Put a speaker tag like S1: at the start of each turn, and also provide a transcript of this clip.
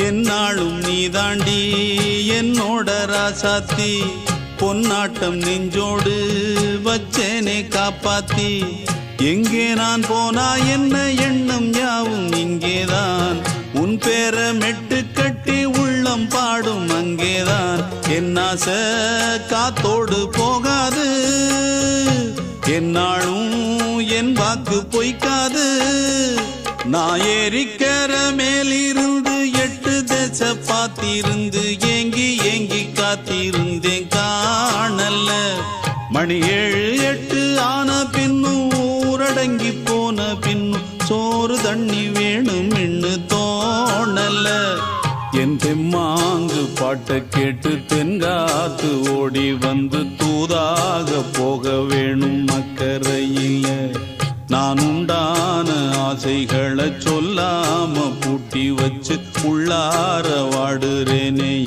S1: என்னாலும் நீதாண்டி என்னோட ராசாத்தி பொன்னாட்டம் நெஞ்சோடு வச்சேனே காப்பாத்தி எங்கே நான் போனா என்ன எண்ணம் யாவும் இங்கேதான் உன் பேர மெட்டு கட்டி உள்ளம் பாடும் அங்கேதான் என் ஆசை காத்தோடு போகாது என்னாலும் என் வாக்கு பொய்க்காது நான் ஏறிக்கிற மேலிருந்து 8 தேச பார்த்திருந்து ஏங்கி ஏங்கி காத்திருந்தேன் காணல மணி 7 8 ஆன பின்னும் ஊரடங்கி போன பின்னும் சோறு தண்ணி வேணும் இன்னு தோணல என் தெம்மாங்கு பாட்டை கேட்டு தென்காத்து ஓடி வந்து தூதாக போக வேணும் அக்கறையில நான் உண்டான ஆசைகளை சொல்லாம பூட்டி வச்சு உள்ளார வாடுறேனே